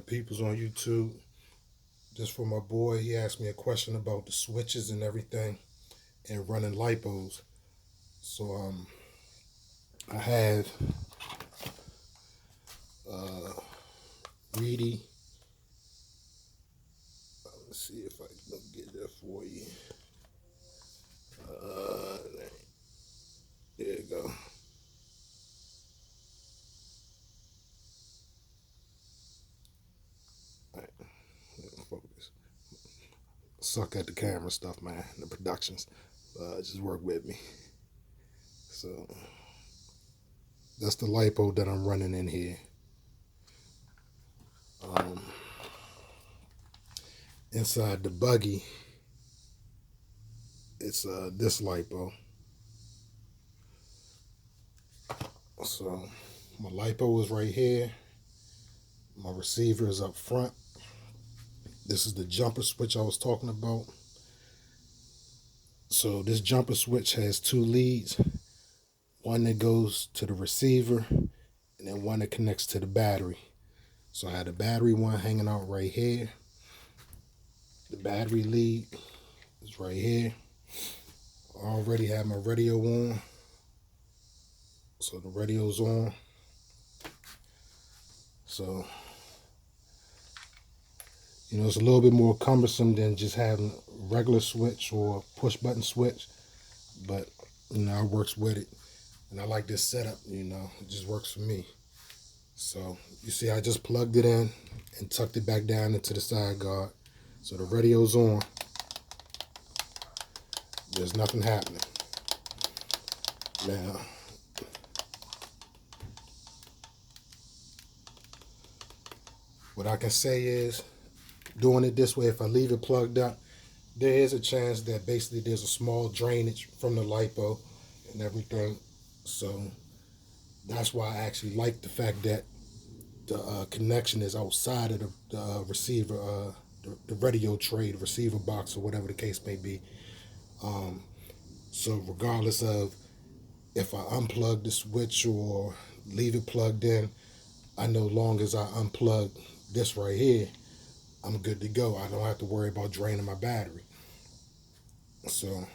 peoples on YouTube. Just for my boy, he asked me a question about the switches and everything and running lipos. So I have uh, Reedy. Let's see if I can get that for you. Uh, there you go. All right, focus. Suck at the camera stuff, man. The productions. Just work with me. So that's the lipo that I'm running in here. Um, Inside the buggy, it's this lipo. So my lipo is right here. My receiver is up front. This is the jumper switch I was talking about. So this jumper switch has two leads, one that goes to the receiver and then one that connects to the battery. So I had the battery one hanging out right here. The battery lead is right here. I already have my radio on. So the radio's on. So, it's a little bit more cumbersome than just having a regular switch or push button switch. But, it works with it. And I like this setup, it just works for me. So, you see, I just plugged it in and tucked it back down into the side guard. So the radio's on. There's nothing happening. Now, what I can say is, doing it this way, if I leave it plugged up, there is a chance that basically there's a small drainage from the lipo and everything. So that's why I actually like the fact that the connection is outside of the receiver, the radio tray, the receiver box, or whatever the case may be. So regardless of if I unplug the switch or leave it plugged in, I know long as I unplug this right here, I'm good to go. I don't have to worry about draining my battery. So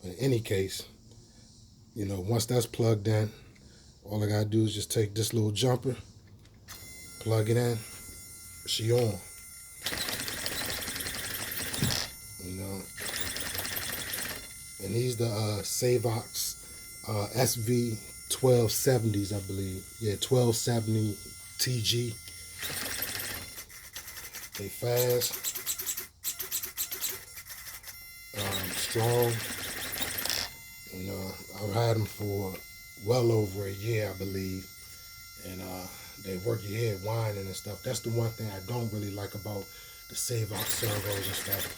in any case, once that's plugged in, all I gotta do is just take this little jumper, plug it in, she on. And these the Savox SV 1270s, I believe. Yeah, 1270 TG. They fast, strong. I've had them for well over a year, I believe. And they work your head whining and stuff. That's the one thing I don't really like about the Savox servos and stuff.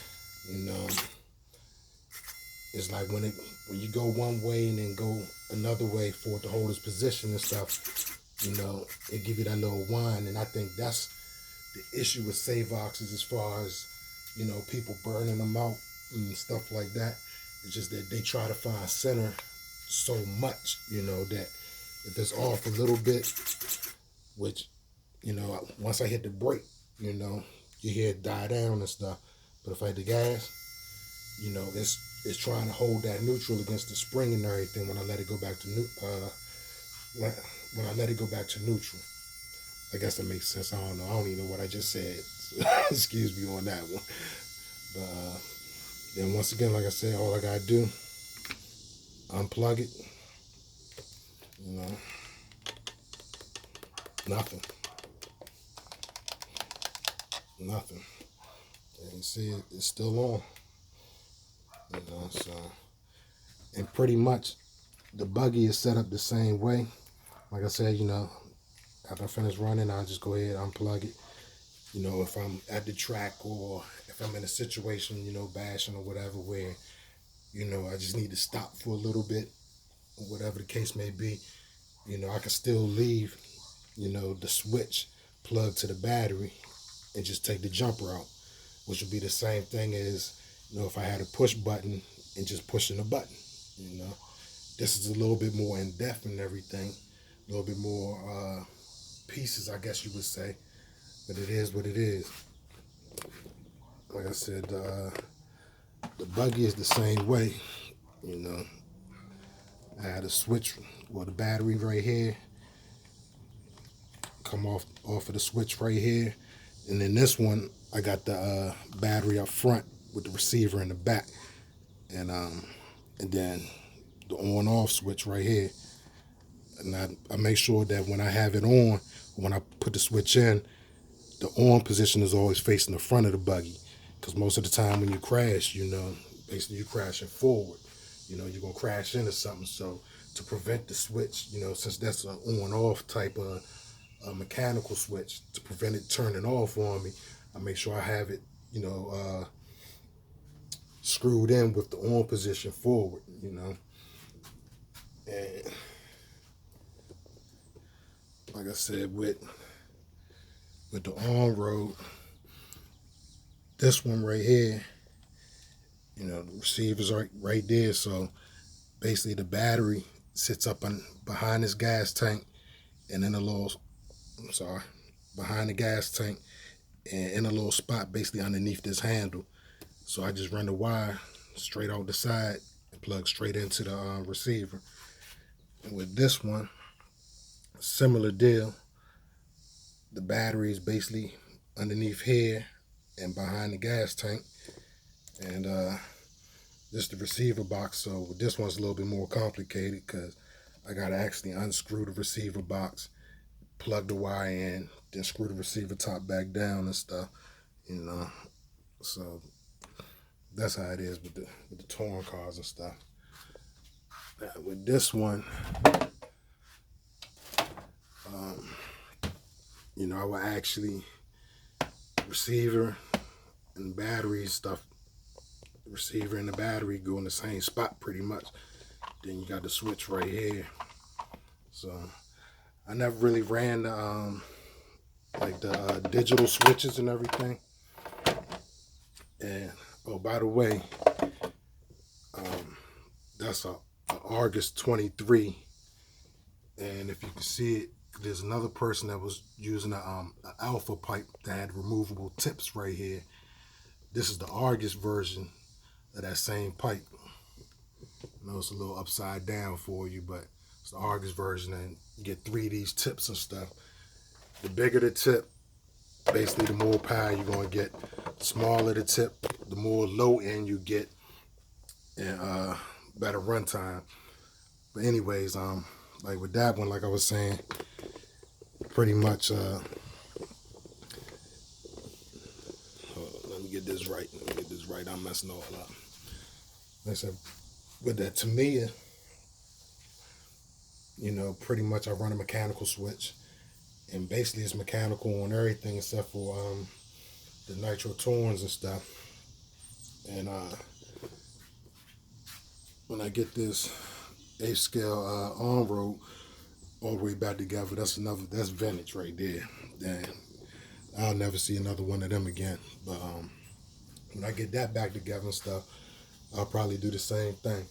It's like when you go one way and then go another way for it to hold its position and stuff, it give you that little whine. And I think that's the issue with Savoxes as far as, people burning them out and stuff like that. It's just that they try to find center so much, that if it's off a little bit, which, once I hit the brake, you hear it die down and stuff. But if I hit the gas, it's trying to hold that neutral against the spring and everything when I let it go back to when I let it go back to neutral. I guess that makes sense. I don't know. I don't even know what I just said. So, excuse me on that one. But then once again, like I said, all I gotta do, unplug it. Nothing. Nothing. And you see, it's still on. So, and pretty much the buggy is set up the same way. Like I said, after I finish running, I'll just go ahead and unplug it. If I'm at the track or if I'm in a situation, bashing or whatever where, I just need to stop for a little bit or whatever the case may be, I can still leave, the switch plugged to the battery and just take the jumper out, which would be the same thing as, if I had a push button and just pushing a button, This is a little bit more in depth and everything, a little bit more pieces, I guess you would say. but it is what it is. Like I said, the buggy is the same way. You know, I had a switch, well, the battery right here, come off of the switch right here, and then this one I got the battery up front with the receiver in the back, and then the on off switch right here. And I make sure that when I have it on, when I put the switch in, the on position is always facing the front of the buggy. Because most of the time when you crash, you know, basically you're crashing forward. You know, you're going to crash into something. So to prevent the switch, you know, since that's an on-off type of mechanical switch, to prevent it turning off on me, I make sure I have it, you know, screwed in with the on position forward, you know. And like I said, with the on-road, this one right here, you know, the receiver's right there. So basically the battery sits up behind this gas tank and in a little, behind the gas tank and in a little spot basically underneath this handle. So I just run the wire straight out the side and plug straight into the receiver. And with this one, similar deal. The battery is basically underneath here and behind the gas tank. And this is the receiver box. So with this one's a little bit more complicated because I got to actually unscrew the receiver box, plug the wire in, then screw the receiver top back down and stuff, you know. So that's how it is with the touring cars and stuff. With this one, you know, I will actually, receiver and battery stuff, the receiver and the battery go in the same spot pretty much. Then you got the switch right here. So I never really ran the like the digital switches and everything. And oh, by the way, that's a Argus 23, and if you can see it, there's another person that was using a Alpha pipe that had removable tips right here. This is the Argus version of that same pipe. I know it's a little upside down for you, but it's the Argus version, and you get 3 of these tips and stuff. The bigger the tip, basically the more power you're going to get. The smaller the tip, the more low end you get, and better runtime. But anyways, like with that one, like I was saying, pretty much, let me get this right. I'm messing all up. Like I said, with that Tamiya, you know, pretty much I run a mechanical switch, and basically it's mechanical on everything except for the nitro torns and stuff. And when I get this 8th scale on-road all the way back together, that's vintage right there. And I'll never see another one of them again. But when I get that back together and stuff, I'll probably do the same thing.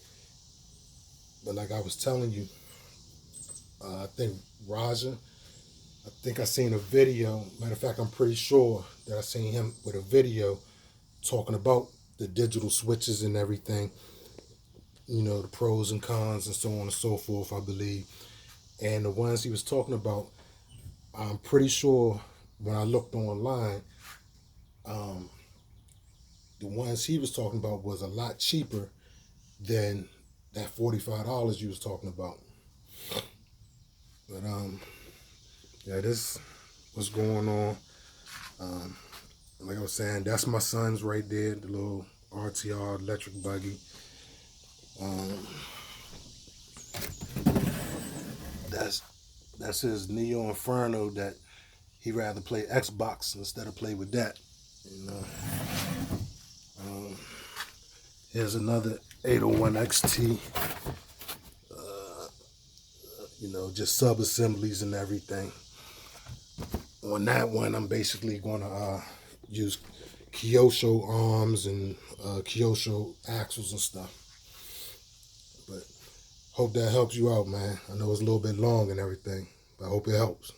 But like I was telling you, I think Raja, I think I seen a video. Matter of fact, I'm pretty sure that I seen him with a video talking about the digital switches and everything. You know, the pros and cons and so on and so forth, I believe. And the ones he was talking about, I'm pretty sure when I looked online, the ones he was talking about was a lot cheaper than that $45 you was talking about. But yeah, this what's going on. Like I was saying, that's my son's right there, the little RTR electric buggy. That's his Neo Inferno that he rather play Xbox instead of play with that. You know. Here's another 801 XT. You know, just sub assemblies and everything. On that one, I'm basically going to use Kyosho arms and Kyosho axles and stuff. But hope that helps you out, man. I know it's a little bit long and everything, but I hope it helps.